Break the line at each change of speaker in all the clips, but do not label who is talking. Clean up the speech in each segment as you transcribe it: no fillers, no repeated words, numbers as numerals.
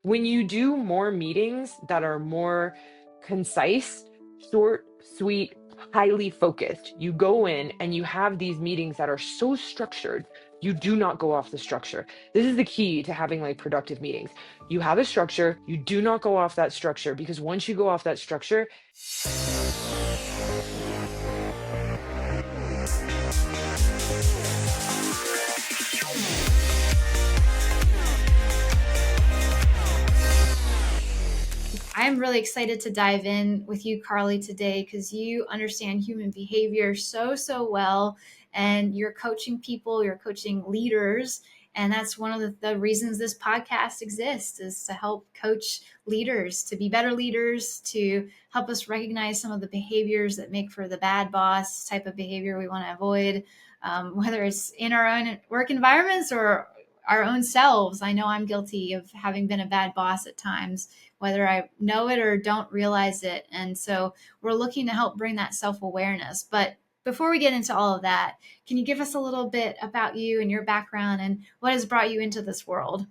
When you do more meetings that are more concise, short, sweet, highly focused, you go in and you have these meetings that are so structured, you do not go off the structure. This is the key to having like productive meetings. You have a structure, you do not go off that structure because once you go off that structure,
I'm really excited to dive in with you, Carly, today because you understand human behavior so well. And you're coaching people, you're coaching leaders. And that's one of the reasons this podcast exists is to help coach leaders to be better leaders, to help us recognize some of the behaviors that make for the bad boss type of behavior we want to avoid, whether it's in our own work environments or our own selves. I know I'm guilty of having been a bad boss at times, whether I know it or don't realize it. And so we're looking to help bring that self awareness. But before we get into all of that, can you give us a little bit about you and your background and what has brought you into this world?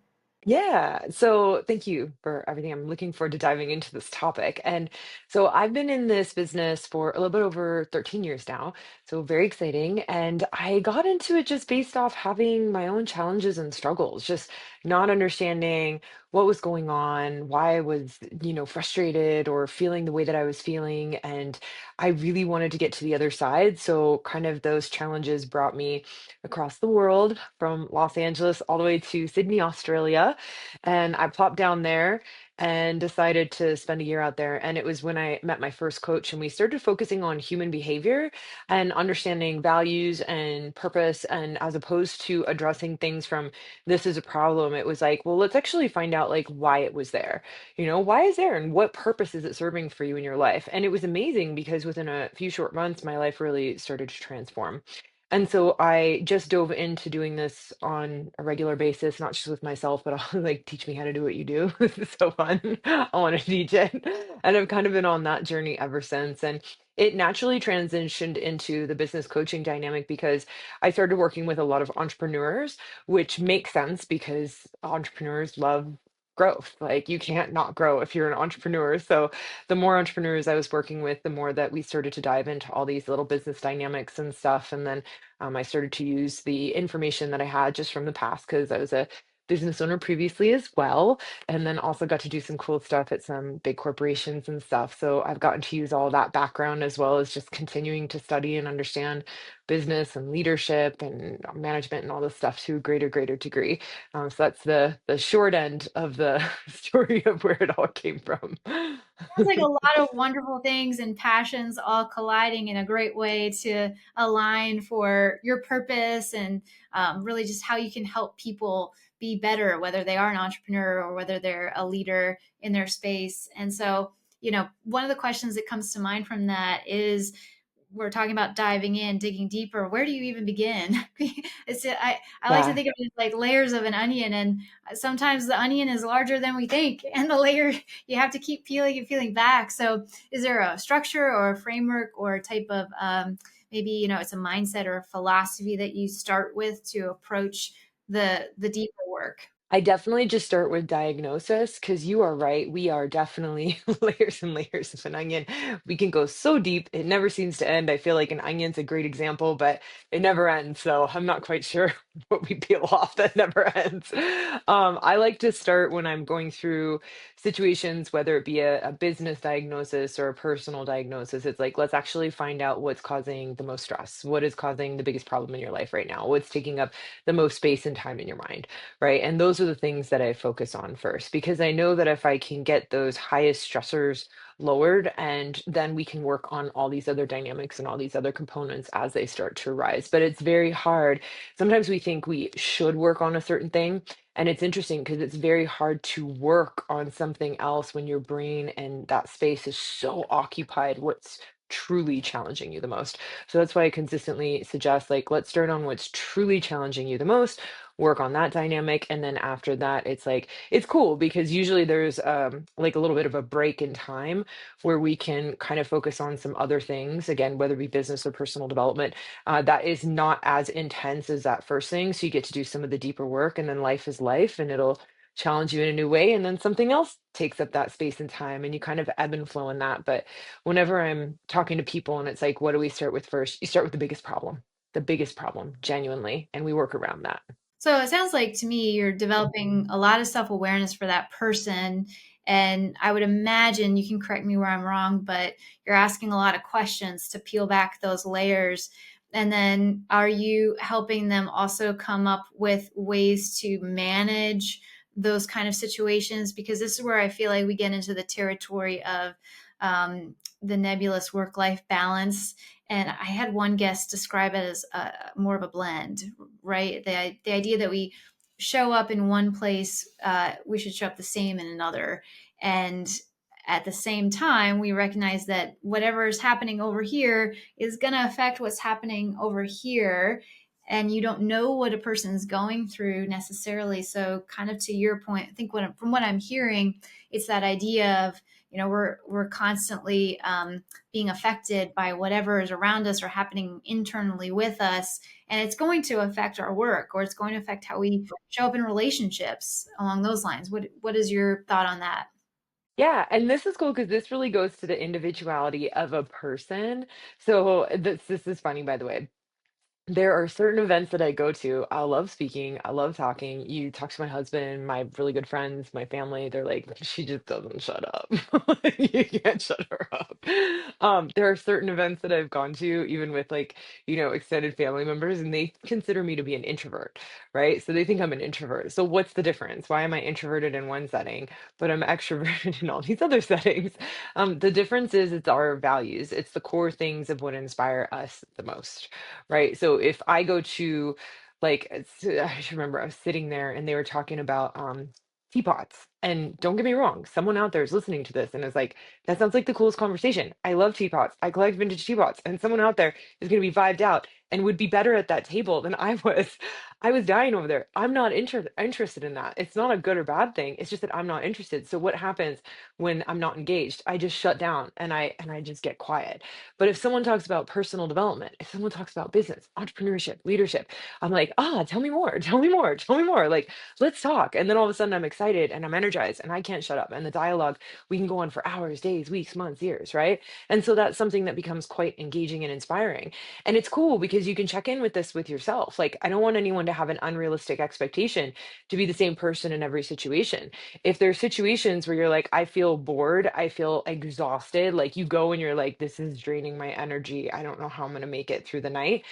yeah. So thank you for everything. I'm looking forward to diving into this topic. And so I've been in this business for a little bit over 13 years now. So very exciting. And I got into it just based off having my own challenges and struggles, just not understanding what was going on, why I was, frustrated or feeling the way that I was feeling. And I really wanted to get to the other side. So kind of those challenges brought me across the world from Los Angeles all the way to Sydney, Australia. And I plopped down there and decided to spend a year out there. And it was when I met my first coach, and we started focusing on human behavior and understanding values and purpose. And as opposed to addressing things from this is a problem, it was like, well, let's actually find out like why it was there. Why is there and what purpose is it serving for you in your life? And it was amazing because within a few short months, my life really started to transform. And so I just dove into doing this on a regular basis, not just with myself, but also like teach me how to do what you do. This is so fun. I want to teach it. And I've kind of been on that journey ever since. And it naturally transitioned into the business coaching dynamic because I started working with a lot of entrepreneurs, which makes sense because entrepreneurs love growth. Like you can't not grow if you're an entrepreneur. So the more entrepreneurs I was working with, the more that we started to dive into all these little business dynamics and stuff. And then I started to use the information that I had just from the past because I was a business owner previously as well, and then also got to do some cool stuff at some big corporations and stuff. So I've gotten to use all that background as well as just continuing to study and understand business and leadership and management and all this stuff to a greater degree. So that's the short end of the story of where it all came from.
Sounds like a lot of wonderful things and passions all colliding in a great way to align for your purpose and really just how you can help people be better, whether they are an entrepreneur or whether they're a leader in their space. And so, one of the questions that comes to mind from that is we're talking about diving in, digging deeper. Where do you even begin? I like to
Yeah.
think of it like layers of an onion, and sometimes the onion is larger than we think, and the layer you have to keep peeling and peeling back. So, is there a structure or a framework or a type of maybe it's a mindset or a philosophy that you start with to approach the deeper work?
I definitely just start with diagnosis because you are right. We are definitely layers and layers of an onion. We can go so deep, it never seems to end. I feel like an onion's a great example, but it never ends. So I'm not quite sure what we peel off that never ends. I like to start when I'm going through situations, whether it be a business diagnosis or a personal diagnosis. It's like, let's actually find out what's causing the most stress. What is causing the biggest problem in your life right now? What's taking up the most space and time in your mind? Right? And those are the things that I focus on first because I know that if I can get those highest stressors lowered, and then we can work on all these other dynamics and all these other components as they start to arise. But it's very hard. Sometimes we think we should work on a certain thing. And it's interesting because it's very hard to work on something else when your brain and that space is so occupied. What's truly challenging you the most. So that's why I consistently suggest like let's start on what's truly challenging you the most, work on that dynamic, and then after that it's like it's cool because usually there's like a little bit of a break in time where we can kind of focus on some other things, again whether it be business or personal development, that is not as intense as that first thing, so you get to do some of the deeper work, and then life is life and it'll challenge you in a new way, and then something else takes up that space and time, and you kind of ebb and flow in that. But whenever I'm talking to people and it's like, what do we start with first? You start with the biggest problem, genuinely, and we work around that.
So it sounds like to me you're developing a lot of self awareness for that person. And I would imagine, you can correct me where I'm wrong, but you're asking a lot of questions to peel back those layers. And then are you helping them also come up with ways to manage those kind of situations? Because this is where I feel like we get into the territory of the nebulous work life balance. And I had one guest describe it as more of a blend, right? The idea that we show up in one place, we should show up the same in another. And at the same time, we recognize that whatever is happening over here is going to affect what's happening over here. And you don't know what a person's going through necessarily. So, kind of to your point, I think from what I'm hearing, it's that idea of, we're constantly being affected by whatever is around us or happening internally with us, and it's going to affect our work, or it's going to affect how we show up in relationships along those lines. What is your thought on that?
Yeah, and this is cool because this really goes to the individuality of a person. So this is funny, by the way. There are certain events that I go to. I love speaking. I love talking. You talk to my husband, my really good friends, my family. They're like, she just doesn't shut up. You can't shut her up. There are certain events that I've gone to, even with like, extended family members, and they consider me to be an introvert, right? So they think I'm an introvert. So what's the difference? Why am I introverted in one setting, but I'm extroverted in all these other settings? The difference is it's our values. It's the core things of what inspire us the most, right? So if I go to I just remember I was sitting there and they were talking about teapots. And don't get me wrong, someone out there is listening to this and is like, that sounds like the coolest conversation. I love teapots. I collect vintage teapots. And someone out there is going to be vibed out and would be better at that table than I was. I was dying over there. I'm not interested in that. It's not a good or bad thing. It's just that I'm not interested. So what happens when I'm not engaged? I just shut down and I just get quiet. But if someone talks about personal development, if someone talks about business, entrepreneurship, leadership, I'm like, tell me more, tell me more, tell me more. Like, let's talk. And then all of a sudden I'm excited and I'm energized and I can't shut up. And the dialogue, we can go on for hours, days, weeks, months, years, right? And so that's something that becomes quite engaging and inspiring. And it's cool because you can check in with this with yourself. Like, I don't want anyone to have an unrealistic expectation to be the same person in every situation. If there's situations where you're like, I feel bored, I feel exhausted, like you go and you're like, this is draining my energy. I don't know how I'm going to make it through the night.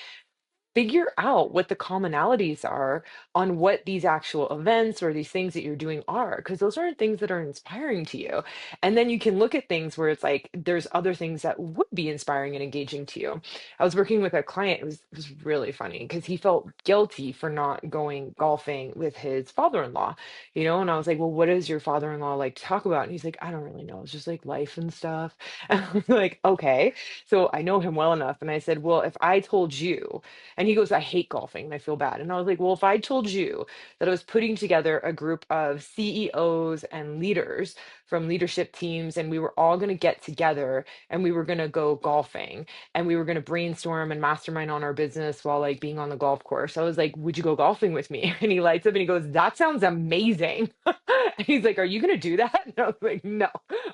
Figure out what the commonalities are on what these actual events or these things that you're doing are, because those aren't things that are inspiring to you. And then you can look at things where it's like there's other things that would be inspiring and engaging to you. I was working with a client, it was really funny because he felt guilty for not going golfing with his father-in-law, and I was like, well, what does your father-in-law like to talk about? And he's like, I don't really know. It's just like life and stuff. And I was like, okay. So I know him well enough. And I said, well, if I told you, and he goes, I hate golfing and I feel bad. And I was like, well, if I told you that I was putting together a group of CEOs and leaders from leadership teams, and we were all going to get together and we were going to go golfing and we were going to brainstorm and mastermind on our business while like being on the golf course. I was like, would you go golfing with me? And he lights up and he goes, that sounds amazing. And he's like, are you going to do that? And I was like, no,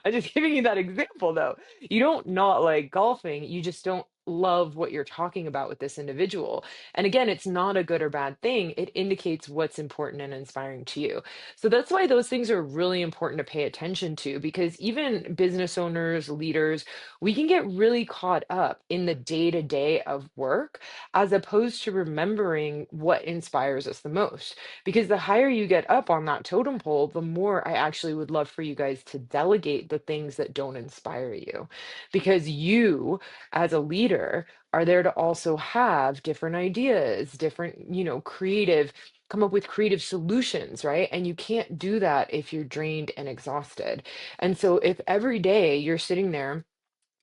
I'm just giving you that example though. You don't not like golfing, you just don't love what you're talking about with this individual. And again, it's not a good or bad thing. It indicates what's important and inspiring to you. So that's why those things are really important to pay attention to, because even business owners, leaders, we can get really caught up in the day to day of work as opposed to remembering what inspires us the most. Because the higher you get up on that totem pole, the more I actually would love for you guys to delegate the things that don't inspire you. Because you, as a leader, are there to also have different ideas, different, creative, come up with creative solutions, right? And you can't do that if you're drained and exhausted. And so if every day you're sitting there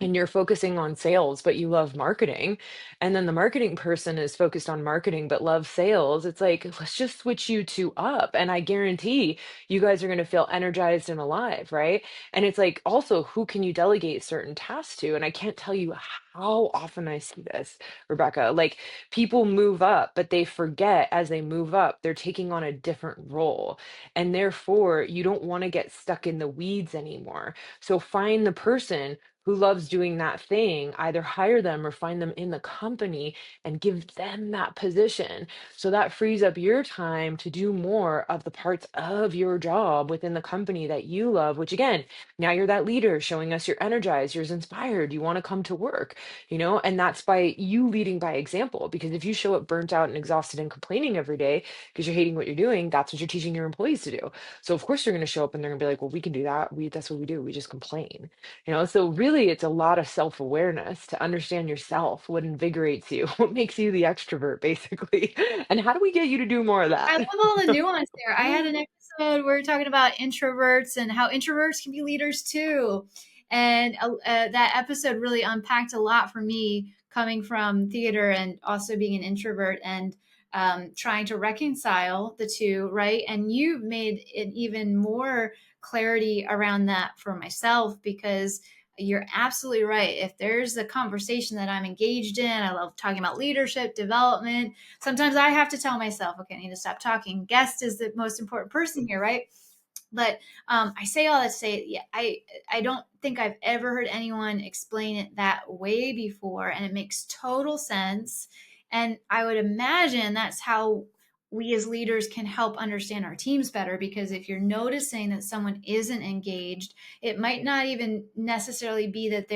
and you're focusing on sales, but you love marketing, and then the marketing person is focused on marketing but loves sales, it's like, let's just switch you two up. And I guarantee you guys are going to feel energized and alive, right? And it's like, also, who can you delegate certain tasks to? And I can't tell you how often I see this, Rebecca. Like people move up, but they forget as they move up, they're taking on a different role. And therefore, you don't want to get stuck in the weeds anymore. So find the person who loves doing that thing, either hire them or find them in the company and give them that position. So that frees up your time to do more of the parts of your job within the company that you love, which again, now you're that leader showing us you're energized, you're inspired, you want to come to work, and that's by you leading by example. Because if you show up burnt out and exhausted and complaining every day because you're hating what you're doing, that's what you're teaching your employees to do. So of course you're going to show up and they're going to be like, well, we can do that. That's what we do. We just complain. So really it's a lot of self-awareness to understand yourself, what invigorates you, what makes you the extrovert, basically. And how do we get you to do more of
I
that?
love all the nuance there. I had an episode where we are talking about introverts and how introverts can be leaders too. And that episode really unpacked a lot for me coming from theater and also being an introvert and trying to reconcile the two, right? And you've made it even more clarity around that for myself because you're absolutely right. If there's a conversation that I'm engaged in, I love talking about leadership, development. Sometimes I have to tell myself, okay, I need to stop talking. Guest is the most important person here, right? But I say all that to say, yeah, I don't think I've ever heard anyone explain it that way before, and it makes total sense. And I would imagine that's how we as leaders can help understand our teams better because if you're noticing that someone isn't engaged, it might not even necessarily be that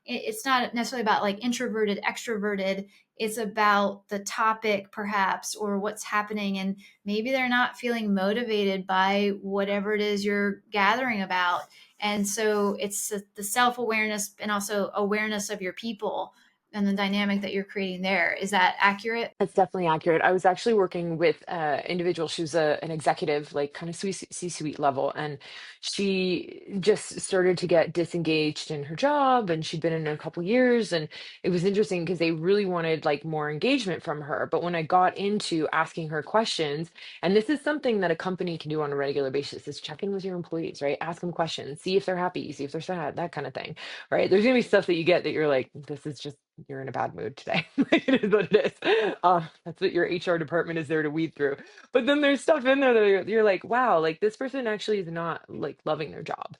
it's not necessarily about like introverted, extroverted. It's about the topic, perhaps, or what's happening. And maybe they're not feeling motivated by whatever it is you're gathering about. And so it's the self awareness and also awareness of your people and the dynamic that you're creating there. Is that accurate?
That's definitely accurate. I was actually working with individual. She was an executive, like kind of C-suite level, and she just started to get disengaged in her job. And she'd been in it a couple years, and it was interesting because they really wanted like more engagement from her. But when I got into asking her questions, and this is something that a company can do on a regular basis, is check in with your employees, right? Ask them questions, see if they're happy, see if they're sad, that kind of thing, right? There's gonna be stuff that you get that you're like, this is just you're in a bad mood today. Like it is what it is. That's what your HR department is there to weed through. But then there's stuff in there that you're like, wow, like this person actually is not like loving their job,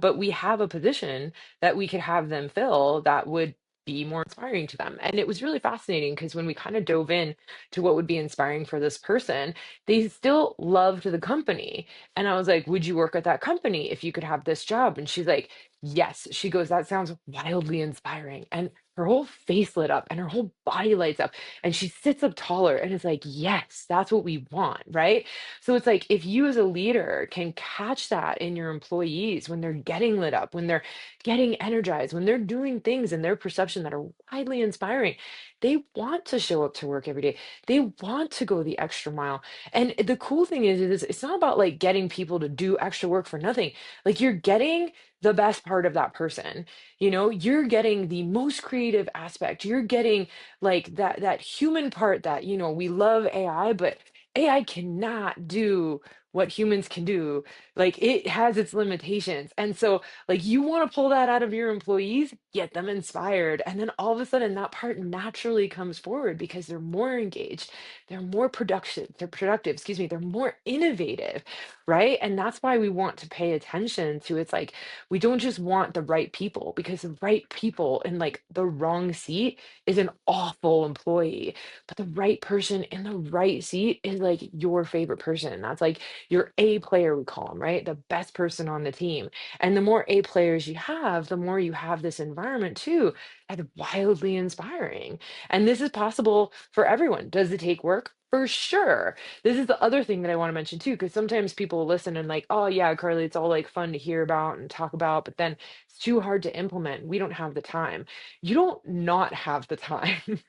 but we have a position that we could have them fill that would be more inspiring to them. And it was really fascinating because when we kind of dove in to what would be inspiring for this person, they still loved the company. And I was like, would you work at that company if you could have this job? And she's like, yes. She goes, that sounds wildly inspiring. And her whole face lit up and her whole body lights up and she sits up taller and is like, yes, that's what we want, right? So it's like if you as a leader can catch that in your employees when they're getting lit up, when they're getting energized, when they're doing things in their perception that are widely inspiring, they want to show up to work every day. They want to go the extra mile. And the cool thing is it's not about like getting people to do extra work for nothing. Like you're getting the best part of that person. You're getting the most creative aspect. You're getting like that human part that, we love AI, but AI cannot do what humans can do. Like it has its limitations. And so like you want to pull that out of your employees, get them inspired. And then all of a sudden that part naturally comes forward because they're more engaged, they're more productive, excuse me, they're more innovative, right? And that's why we want to pay attention to it's like we don't just want the right people because the right people in like the wrong seat is an awful employee, but the right person in the right seat is like your favorite person. That's like your A player, we call them, right? The best person on the team. And the more A players you have, the more you have this environment too that's wildly inspiring. And this is possible for everyone. Does it take work? For sure. This is the other thing that I want to mention too, because sometimes people listen and like, oh yeah, Carly, it's all like fun to hear about and talk about, but then it's too hard to implement. We don't have the time. You don't not have the time.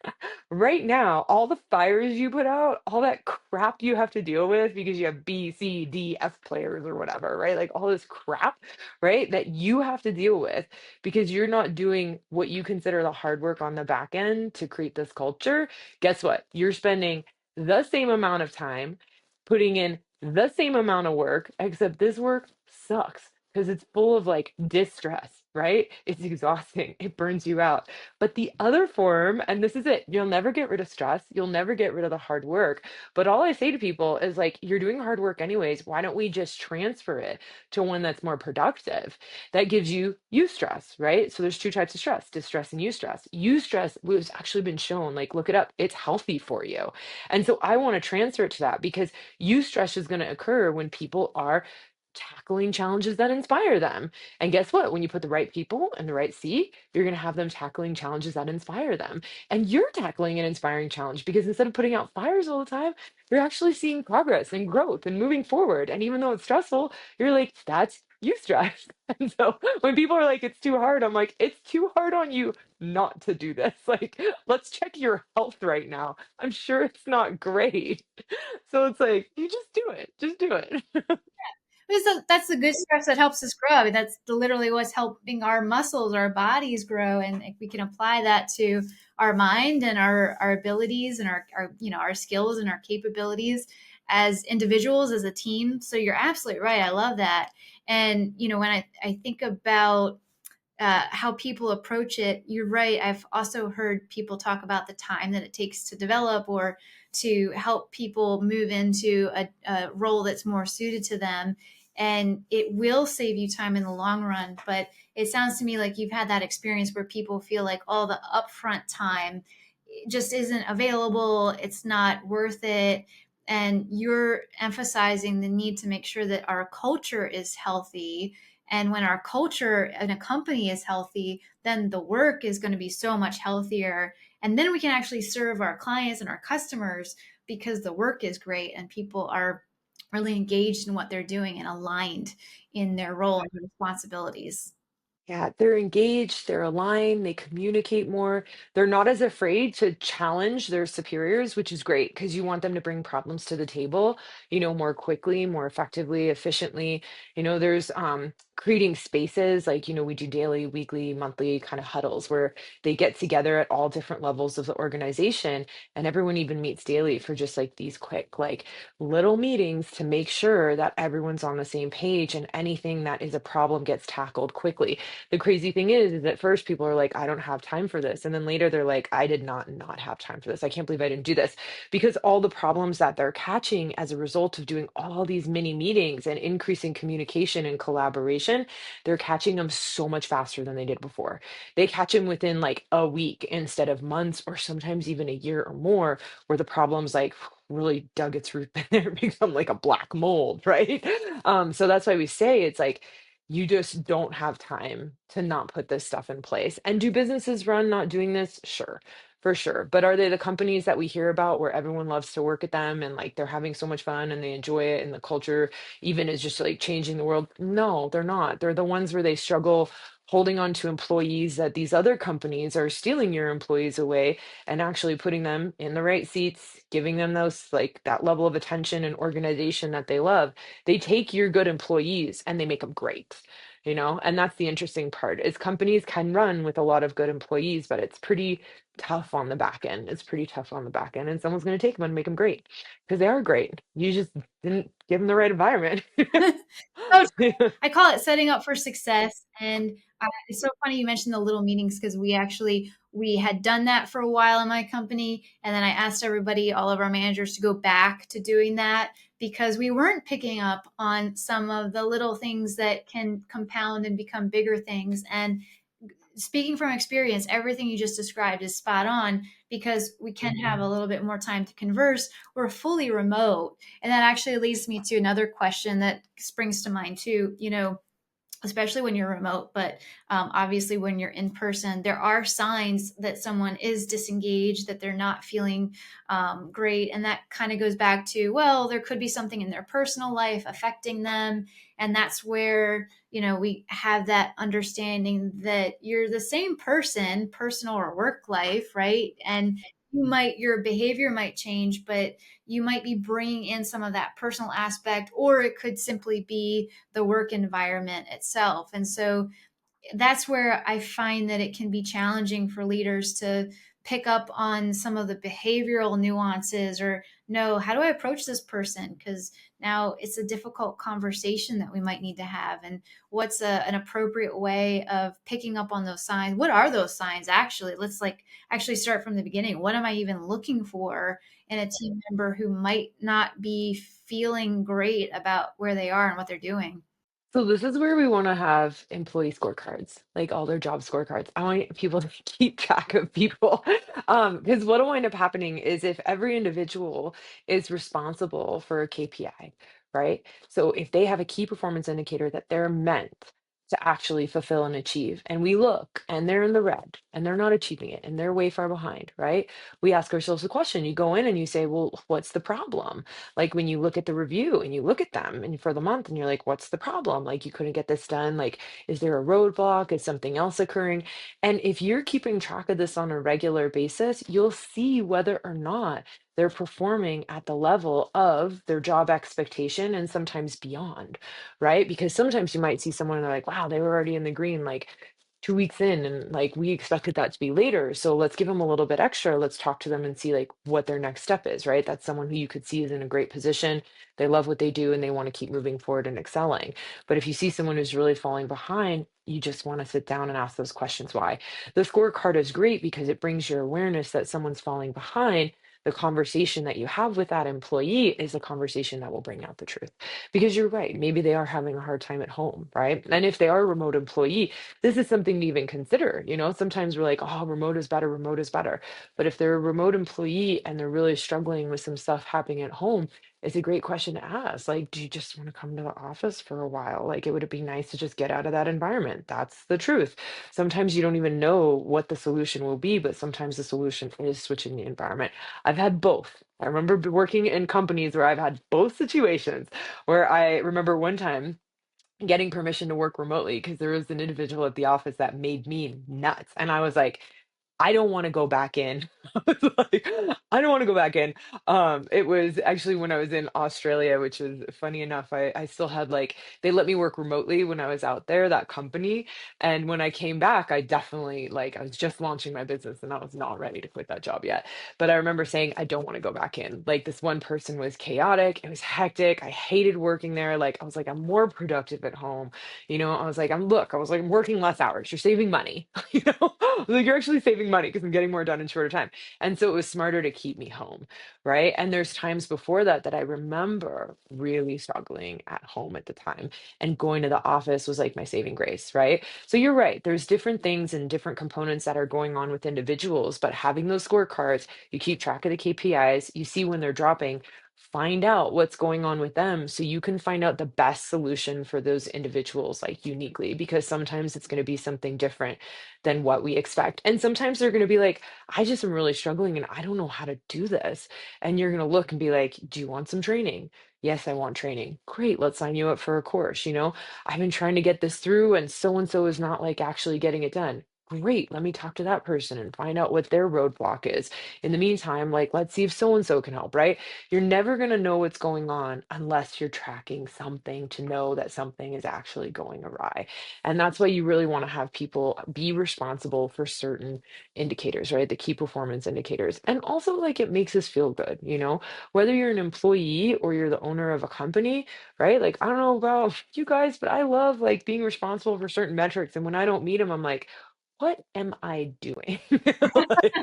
Right now, all the fires you put out, all that crap you have to deal with because you have B, C, D, F players or whatever, right? Like all this crap, right? That you have to deal with because you're not doing what you consider the hard work on the back end to create this culture. Guess what? You're spending the same amount of time putting in the same amount of work, except this work sucks because it's full of like distress. right? It's exhausting. It burns you out. But the other form, and this is it, you'll never get rid of stress. You'll never get rid of the hard work. But all I say to people is like, you're doing hard work anyways. Why don't we just transfer it to one that's more productive? That gives you eustress, right? So there's two types of stress, distress and eustress. Eustress was actually been shown, like look it up, it's healthy for you. And so I want to transfer it to that because eustress is going to occur when people are tackling challenges that inspire them. And guess what? When you put the right people in the right seat, you're going to have them tackling challenges that inspire them. And you're tackling an inspiring challenge because instead of putting out fires all the time, you're actually seeing progress and growth and moving forward. And even though it's stressful, you're like, that's you stress. And so when people are like, it's too hard, I'm like, it's too hard on you not to do this. Like, let's check your health right now. I'm sure it's not great. So it's like, you just do it. Just do it.
That's the good stress that helps us grow. I mean, that's literally what's helping our muscles, our bodies grow. And if we can apply that to our mind and our abilities and our, our skills and our capabilities as individuals, as a team. So you're absolutely right. I love that. And, when I think about how people approach it, you're right. I've also heard people talk about the time that it takes to develop or to help people move into a role that's more suited to them. And it will save you time in the long run. But it sounds to me like you've had that experience where people feel like all the upfront time just isn't available, it's not worth it. And you're emphasizing the need to make sure that our culture is healthy, and when our culture and a company is healthy, then the work is going to be so much healthier. And then we can actually serve our clients and our customers because the work is great and people are really engaged in what they're doing and aligned in their role and their responsibilities.
Yeah, they're engaged, they're aligned, they communicate more. They're not as afraid to challenge their superiors, which is great because you want them to bring problems to the table, more quickly, more effectively, efficiently. There's creating spaces like, we do daily, weekly, monthly kind of huddles where they get together at all different levels of the organization and everyone even meets daily for just like these quick, like little meetings to make sure that everyone's on the same page and anything that is a problem gets tackled quickly. The crazy thing is at first people are like, I don't have time for this. And then later they're like, I did not have time for this. I can't believe I didn't do this. Because all the problems that they're catching as a result of doing all these mini meetings and increasing communication and collaboration, they're catching them so much faster than they did before. They catch them within like a week instead of months or sometimes even a year or more, where the problems like really dug its roots in there, become like a black mold, right? So that's why we say it's like you just don't have time to not put this stuff in place. And do businesses run not doing this? Sure, for sure. But are they the companies that we hear about where everyone loves to work at them and like they're having so much fun and they enjoy it and the culture even is just like changing the world? No, they're not. They're the ones where they struggle holding on to employees that these other companies are stealing your employees away and actually putting them in the right seats, giving them those like that level of attention and organization that they love. They take your good employees and they make them great, and that's the interesting part is companies can run with a lot of good employees, but it's pretty tough on the back end. It's pretty tough on the back end, and someone's going to take them and make them great because they are great. You just didn't give them the right environment.
So true. I call it setting up for success. And it's so funny you mentioned the little meetings because we had done that for a while in my company, and then I asked everybody, all of our managers, to go back to doing that because we weren't picking up on some of the little things that can compound and become bigger things. And speaking from experience, everything you just described is spot on because we can have a little bit more time to converse. We're fully remote. And that actually leads me to another question that springs to mind too. Especially when you're remote, but obviously when you're in person, there are signs that someone is disengaged, that they're not feeling great. And that kind of goes back to, well, there could be something in their personal life affecting them. And that's where, we have that understanding that you're the same person, personal or work life, right? And your behavior might change, but you might be bringing in some of that personal aspect, or it could simply be the work environment itself. And so that's where I find that it can be challenging for leaders to pick up on some of the behavioral nuances or know, how do I approach this person? Because Now, it's a difficult conversation that we might need to have. And what's an appropriate way of picking up on those signs? What are those signs actually? Let's like actually start from the beginning. What am I even looking for in a team member who might not be feeling great about where they are and what they're doing?
So this is where we want to have employee scorecards, like all their job scorecards. I want people to keep track of people. Because what'll wind up happening is if every individual is responsible for a KPI, right? So if they have a key performance indicator that they're meant to actually fulfill and achieve, and we look and they're in the red and they're not achieving it and they're way far behind, right? We ask ourselves the question. You go in and you say, well, what's the problem? Like when you look at the review and you look at them and for the month and you're like, what's the problem? Like you couldn't get this done. Like, is there a roadblock? Is something else occurring? And if you're keeping track of this on a regular basis, you'll see whether or not they're performing at the level of their job expectation and sometimes beyond, right? Because sometimes you might see someone and they're like, wow, they were already in the green. Like 2 weeks in and like we expected that to be later, so let's give them a little bit extra. Let's talk to them and see like what their next step is, right? That's someone who you could see is in a great position. They love what they do and they want to keep moving forward and excelling. But if you see someone who's really falling behind, you just want to sit down and ask those questions. Why? The scorecard is great because it brings your awareness that someone's falling behind. The conversation that you have with that employee is a conversation that will bring out the truth, because you're right, maybe they are having a hard time at home, right? And if they are a remote employee, this is something to even consider. Sometimes we're like, oh, remote is better, remote is better. But if they're a remote employee and they're really struggling with some stuff happening at home, it's a great question to ask. Like, do you just want to come to the office for a while? Like, it would be nice to just get out of that environment. That's the truth. Sometimes you don't even know what the solution will be, but sometimes the solution is switching the environment. I've had both. I remember working in companies where I've had both situations, where I remember one time getting permission to work remotely because there was an individual at the office that made me nuts. And I was like, I don't want to go back in. I was like, I don't want to go back in. It was actually when I was in Australia, which is funny enough. I still had like, they let me work remotely when I was out there, that company. And when I came back, I definitely like, I was just launching my business and I was not ready to quit that job yet. But I remember saying, I don't want to go back in. Like this one person was chaotic. It was hectic. I hated working there. Like, I was like, I'm more productive at home. I was like, I was like, I'm working less hours. You're saving money. I was like, you're actually saving money because I'm getting more done in shorter time. And so it was smarter to keep me home. Right. And there's times before that that I remember really struggling at home at the time. And going to the office was like my saving grace. Right. So you're right. There's different things and different components that are going on with individuals, but having those scorecards, you keep track of the KPIs, you see when they're dropping. Find out what's going on with them so you can find out the best solution for those individuals, like uniquely, because sometimes it's going to be something different than what we expect. And sometimes they're going to be like, I just am really struggling and I don't know how to do this. And you're going to look and be like, do you want some training? Yes, I want training. Great, let's sign you up for a course. I've been trying to get this through and so is not like actually getting it done. Great, let me talk to that person and find out what their roadblock is. In the meantime, like, let's see if so and so can help, right? You're never going to know what's going on unless you're tracking something to know that something is actually going awry. And that's why you really want to have people be responsible for certain indicators, right? The key performance indicators. And also, like, it makes us feel good, whether you're an employee or you're the owner of a company, right? Like, I don't know about you guys, but I love like being responsible for certain metrics. And when I don't meet them, I'm like, what am I doing? Like,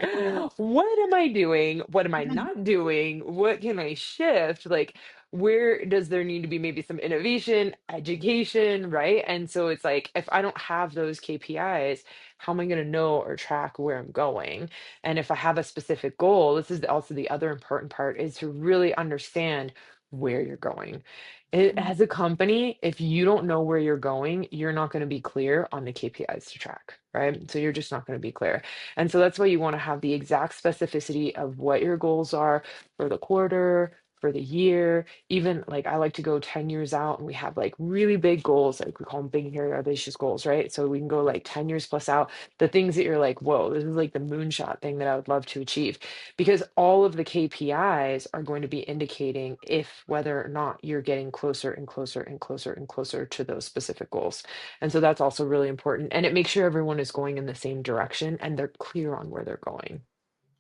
what am I doing? What am I not doing? What can I shift? Like, where does there need to be maybe some innovation, education, right? And so it's like, if I don't have those KPIs, how am I going to know or track where I'm going? And if I have a specific goal, this is also the other important part, is to really understand where you're going. As a company, if you don't know where you're going, you're not going to be clear on the KPIs to track, right? So you're just not going to be clear. And so that's why you want to have the exact specificity of what your goals are for the quarter, for the year. Even like I like to go 10 years out and we have like really big goals, like we call them big, hairy, audacious goals, right? So we can go like 10 years plus out, the things that you're like, whoa, this is like the moonshot thing that I would love to achieve, because all of the KPIs are going to be indicating if whether or not you're getting closer and closer and closer and closer to those specific goals. And so that's also really important. And it makes sure everyone is going in the same direction and they're clear on where they're going.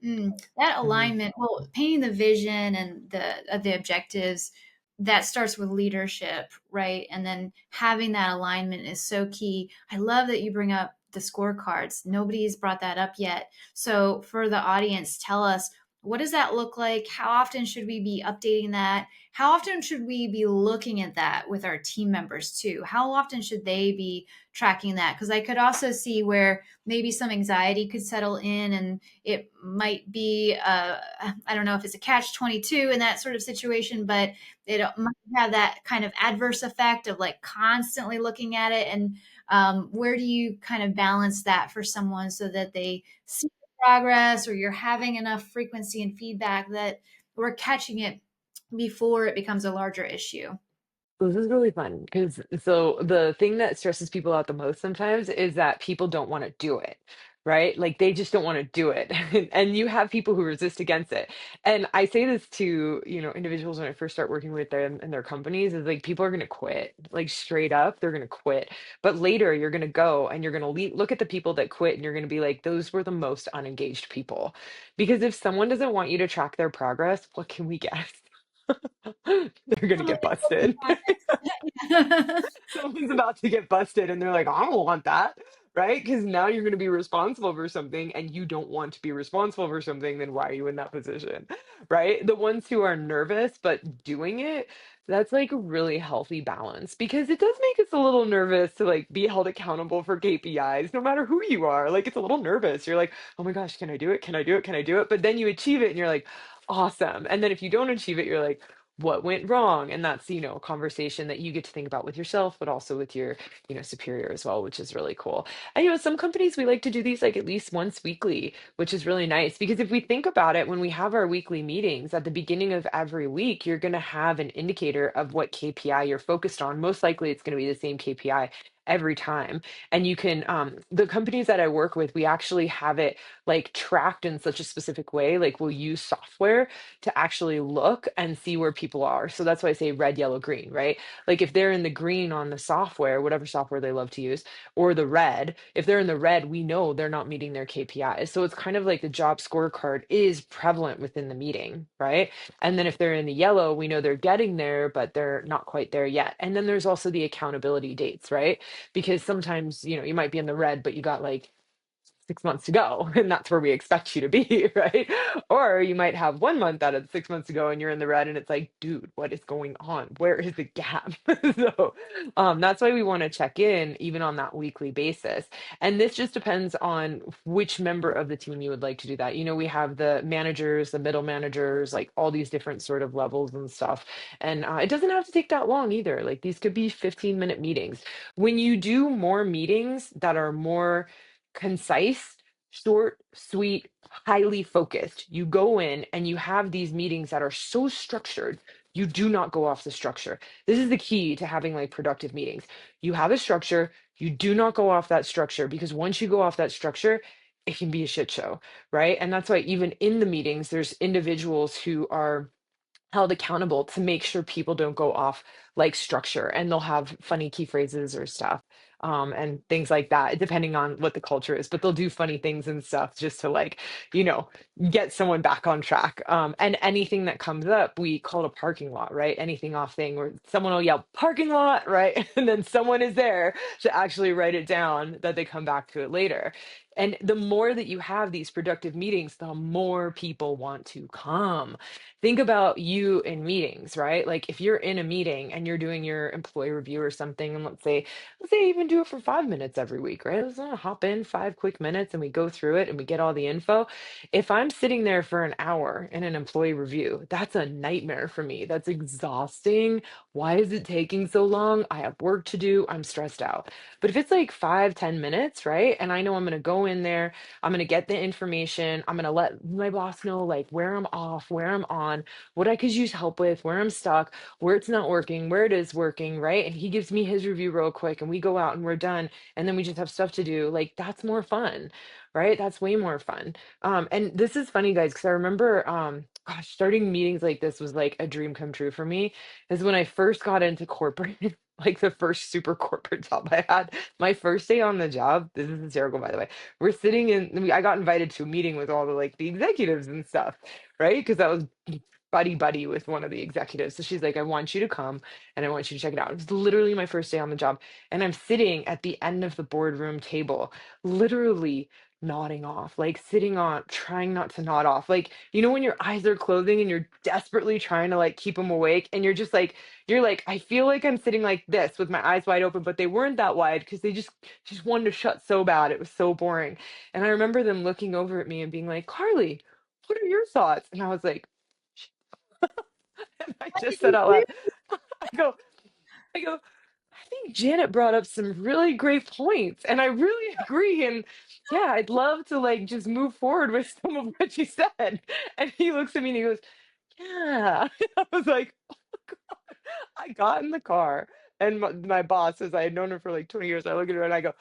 That
Mhm.
alignment, well, painting the vision and the objectives that starts with leadership, right? And then having that alignment is so key. I love that you bring up the scorecards. Nobody's brought that up yet. So, for the audience, tell us, what does that look like? How often should we be updating that? How often should we be looking at that with our team members too? How often should they be tracking that? Because I could also see where maybe some anxiety could settle in, and it might be, I don't know if it's a catch 22 in that sort of situation, but it might have that kind of adverse effect of like constantly looking at it. And where do you kind of balance that for someone so that they see the progress, or you're having enough frequency and feedback that we're catching it before it becomes a larger issue?
This is really fun because so the thing that stresses people out the most sometimes is that people don't want to do it, right? Like they just don't want to do it. And you have people who resist against it. And I say this to, individuals when I first start working with them and their companies is like people are going to quit. Like straight up, they're going to quit. But later you're going to go and you're going to look at the people that quit and you're going to be like, those were the most unengaged people. Because if someone doesn't want you to track their progress, what can we guess? They're going to
Totally,
get busted.
totally.
Someone's about to get busted and they're like, I don't want that. Right? Because now you're going to be responsible for something and you don't want to be responsible for something, then why are you in that position? Right? The ones who are nervous but doing it, that's like a really healthy balance because it does make us a little nervous to like be held accountable for KPIs, no matter who you are. Like it's a little nervous. You're like, oh my gosh, can I do it? Can I do it? Can I do it? But then you achieve it and you're like, awesome. And then if you don't achieve it, you're like, what went wrong? And that's, a conversation that you get to think about with yourself, but also with your, superior as well, which is really cool. And, some companies, we like to do these like at least once weekly, which is really nice because if we think about it, when we have our weekly meetings at the beginning of every week, you're going to have an indicator of what KPI you're focused on. Most likely it's going to be the same KPI every time. And you can, the companies that I work with, we actually have it like tracked in such a specific way. Like we'll use software to actually look and see where people are. So that's why I say red, yellow, green, right? Like if they're in the green on the software, whatever software they love to use, or the red, if they're in the red, we know they're not meeting their KPIs. So it's kind of like the job scorecard is prevalent within the meeting, right? And then if they're in the yellow, we know they're getting there, but they're not quite there yet. And then there's also the accountability dates, right? Because sometimes, you might be in the red, but you got like 6 months to go, and that's where we expect you to be, right? Or you might have 1 month out of 6 months to go, and you're in the red, and it's like, dude, what is going on? Where is the gap? So, that's why we want to check in even on that weekly basis. And this just depends on which member of the team you would like to do that. We have the managers, the middle managers, like all these different sort of levels and stuff. And it doesn't have to take that long either. Like these could be 15-minute meetings. When you do more meetings that are more concise, short, sweet, highly focused. You go in and you have these meetings that are so structured. You do not go off the structure. This is the key to having like productive meetings. You have a structure, you do not go off that structure because once you go off that structure, it can be a shit show, right? And that's why even in the meetings, there's individuals who are held accountable to make sure people don't go off like structure and they'll have funny key phrases or stuff and things like that depending on what the culture is, but they'll do funny things and stuff just to like you know get someone back on track. And anything that comes up we call it a parking lot, right? Anything off thing where someone will yell parking lot, right? And then someone is there to actually write it down that they come back to it later. And the more that you have these productive meetings, the more people want to come. Think about you in meetings, right? Like if you're in a meeting and you're doing your employee review or something, and let's say even do it for 5 minutes every week, right? Let's hop in 5 quick minutes and we go through it and we get all the info. If I'm sitting there for an hour in an employee review, that's a nightmare for me. That's exhausting. Why is it taking so long? I have work to do. I'm stressed out. But if it's like 5, 10 minutes, right? And I know I'm going to go in there, I'm going to get the information. I'm going to let my boss know like where I'm off, where I'm on, what I could use help with, where I'm stuck, where it's not working, where it is working, right? And he gives me his review real quick and we go out and we're done. And then we just have stuff to do. Like that's more fun, right? That's way more fun. And this is funny, guys, because I remember, gosh, starting meetings like this was like a dream come true for me. Is when I first got into corporate, like the first super corporate job I had, my first day on the job. This is hysterical, by the way. We're sitting in, I got invited to a meeting with all the like the executives and stuff, right? Because that was buddy buddy with one of the executives. So she's like, I want you to come and I want you to check it out. It was literally my first day on the job. And I'm sitting at the end of the boardroom table, literally nodding off, like sitting on, trying not to nod off. Like, you know, when your eyes are closing and you're desperately trying to like keep them awake and you're like, I feel like I'm sitting like this with my eyes wide open, but they weren't that wide because they just wanted to shut so bad. It was so boring. And I remember them looking over at me and being like, Carly, what are your thoughts? And I was like, and I
What did
just said
you
out
do?
loud, I go, I go, I think Janet brought up some really great points, and I really agree. And yeah, I'd love to like just move forward with some of what she said. And he looks at me and he goes, yeah. I was like, I got in the car, and my boss, as I had known her for like 20 years, I look at her and I go,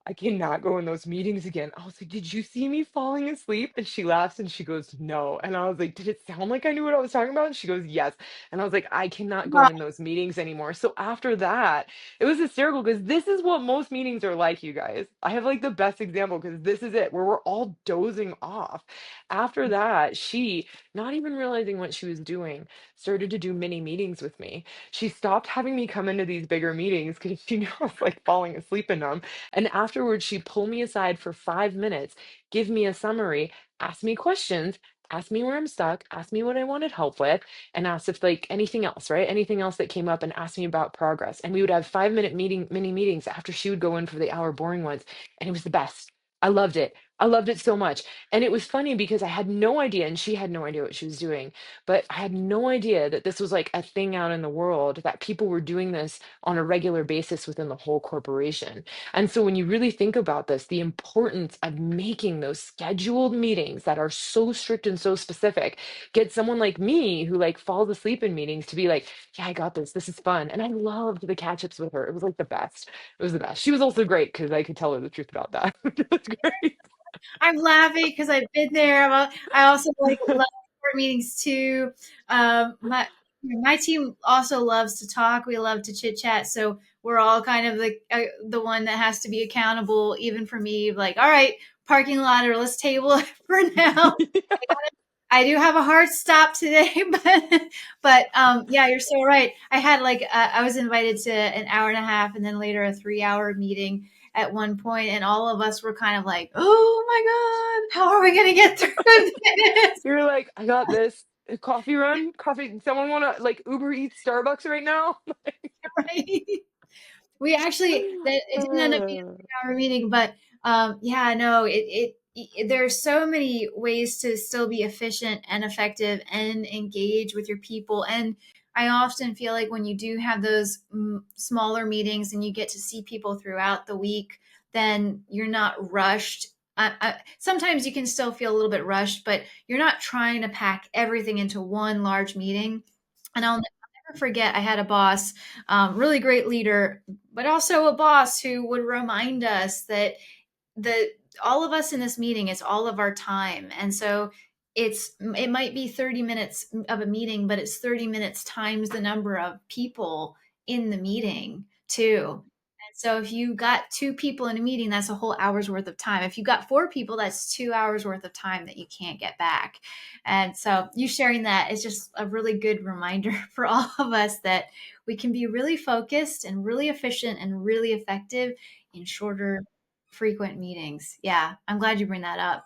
I cannot go in those meetings again. I was like, did you see me falling asleep? And she laughs and she goes, no. And I was like, did it sound like I knew what I was talking about? And she goes, yes. And I was like, I cannot go
Oh,
in those meetings anymore. So after that, it was hysterical because this is what most meetings are like, you guys. I have like the best example because this is it, where we're all dozing off. After that, she, not even realizing what she was doing, started to do mini meetings with me. She stopped having me come into these bigger meetings because she knew I was like falling asleep in them, and afterwards, she'd pull me aside for 5 minutes, give me a summary, ask me questions, ask me where I'm stuck, ask me what I wanted help with, and ask if like anything else, right? Anything else that came up, and ask me about progress. And we would have 5 minute mini meetings after she would go in for the hour boring ones. And it was the best. I loved it. I loved it so much. And it was funny because I had no idea, and she had no idea what she was doing, but I had no idea that this was like a thing out in the world, that people were doing this on a regular basis within the whole corporation. And so when you really think about this, the importance of making those scheduled meetings that are so strict and so specific, get someone like me who like falls asleep in meetings to be like, yeah, I got this. This is fun. And I loved the catch-ups with her. It was like the best. It was the best. She was also great because I could tell her the truth about that. It was great.
I'm laughing because I've been there. I also like love board meetings too. My team also loves to talk. We love to chit chat. So we're all kind of the one that has to be accountable, even for me. Like, all right, parking lot, or let's table it for now. I do have a hard stop today, but yeah, you're so right. I had I was invited to an hour and a half, and then later a 3 hour meeting at one point, and all of us were kind of like, "Oh my god, how are we going to get through this?"
You're like, I got this. A coffee run? Coffee. Someone want to like Uber Eats Starbucks right now?
Right? We actually that it didn't end up being a 3 hour meeting, but yeah, no, there's so many ways to still be efficient and effective and engage with your people. And I often feel like when you do have those smaller meetings and you get to see people throughout the week, then you're not rushed. Sometimes you can still feel a little bit rushed, but you're not trying to pack everything into one large meeting. And I'll never forget, I had a boss, really great leader, but also a boss who would remind us that the all of us in this meeting, it's all of our time. And so it might be 30 minutes of a meeting, but it's 30 minutes times the number of people in the meeting too. And so if you got two people in a meeting, that's a whole hour's worth of time. If you got four people, that's 2 hours worth of time that you can't get back. And so you sharing that is just a really good reminder for all of us that we can be really focused and really efficient and really effective in shorter, frequent meetings. Yeah, I'm glad you bring that up.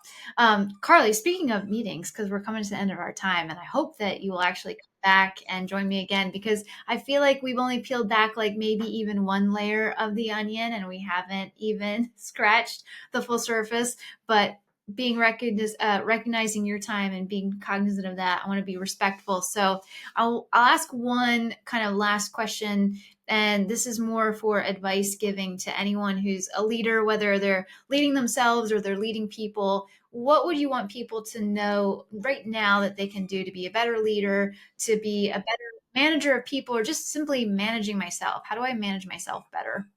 Carly, speaking of meetings, because we're coming to the end of our time, and I hope that you will actually come back and join me again, because I feel like we've only peeled back like maybe even one layer of the onion, and we haven't even scratched the full surface. But being recognizing your time and being cognizant of that, I want to be respectful. So I'll ask one kind of last question, and this is more for advice giving to anyone who's a leader, whether they're leading themselves or they're leading people. What would you want people to know right now that they can do to be a better leader, to be a better manager of people, or just simply managing myself? How do I manage myself better?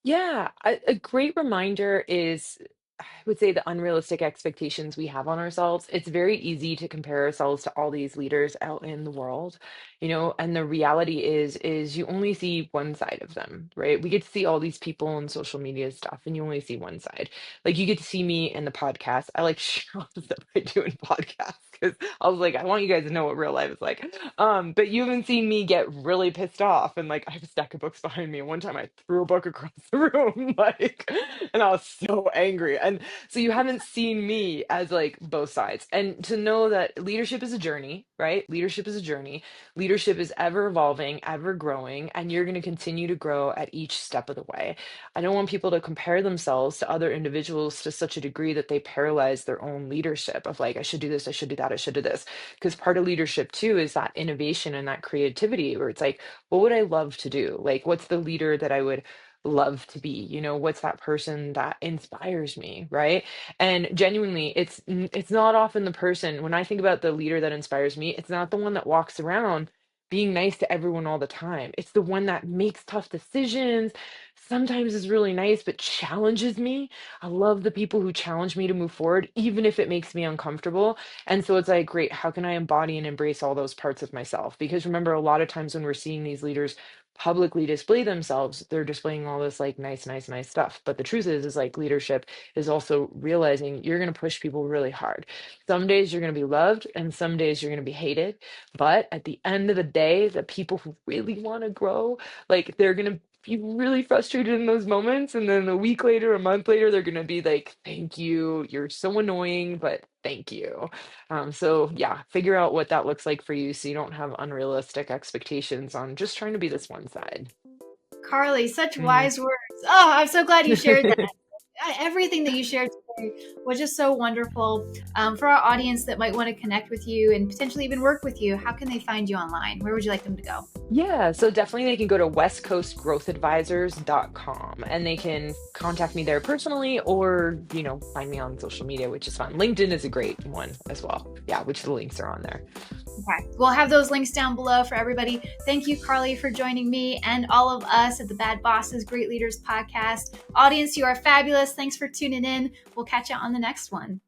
Yeah, a great reminder is would say the unrealistic expectations we have on ourselves. It's very easy to compare ourselves to all these leaders out in the world, and the reality is you only see one side of them, right? We get to see all these people on social media stuff, and you only see one side. Like you get to see me in the podcast. I like share all the stuff I do in podcasts because I was like, I want you guys to know what real life is like. But you haven't seen me get really pissed off and like I have a stack of books behind me. And one time I threw a book across the room, like, and I was so angry. And so you haven't seen me as like both sides. And to know that leadership is a journey, right? Leadership is a journey. Leadership is ever evolving, ever growing, and you're going to continue to grow at each step of the way. I don't want people to compare themselves to other individuals to such a degree that they paralyze their own leadership of like, I should do this, I should do that, I should do this. Because part of leadership too is that innovation and that creativity where it's like, what would I love to do? Like, what's the leader that I would love to be? What's that person that inspires me, right? And genuinely, it's not often the person when I think about the leader that inspires me, it's not the one that walks around being nice to everyone all the time. It's the one that makes tough decisions, sometimes is really nice, but challenges me. I love the people who challenge me to move forward, even if it makes me uncomfortable. And so it's like, great, how can I embody and embrace all those parts of myself? Because remember, a lot of times when we're seeing these leaders publicly display themselves, they're displaying all this like nice, nice, nice stuff. But the truth is like leadership is also realizing you're going to push people really hard. Some days you're going to be loved and some days you're going to be hated. But at the end of the day, the people who really want to grow, like they're going to be really frustrated in those moments. And then a week later, a month later, they're going to be like, thank you. You're so annoying, but thank you. So yeah, figure out what that looks like for you so you don't have unrealistic expectations on just trying to be this one side.
Carly, such
Mhm.
wise words. Oh, I'm so glad you shared that. Everything that you shared today was just so wonderful. For our audience that might want to connect with you and potentially even work with you, how can they find you online? Where would you like them to go?
Yeah, so definitely they can go to westcoastgrowthadvisors.com and they can contact me there personally or, find me on social media, which is fun. LinkedIn is a great one as well. Yeah, which the links are on there.
Okay. We'll have those links down below for everybody. Thank you, Carly, for joining me and all of us at the Bad Bosses Great Leaders podcast. Audience, you are fabulous. Thanks for tuning in. We'll catch you on the next one.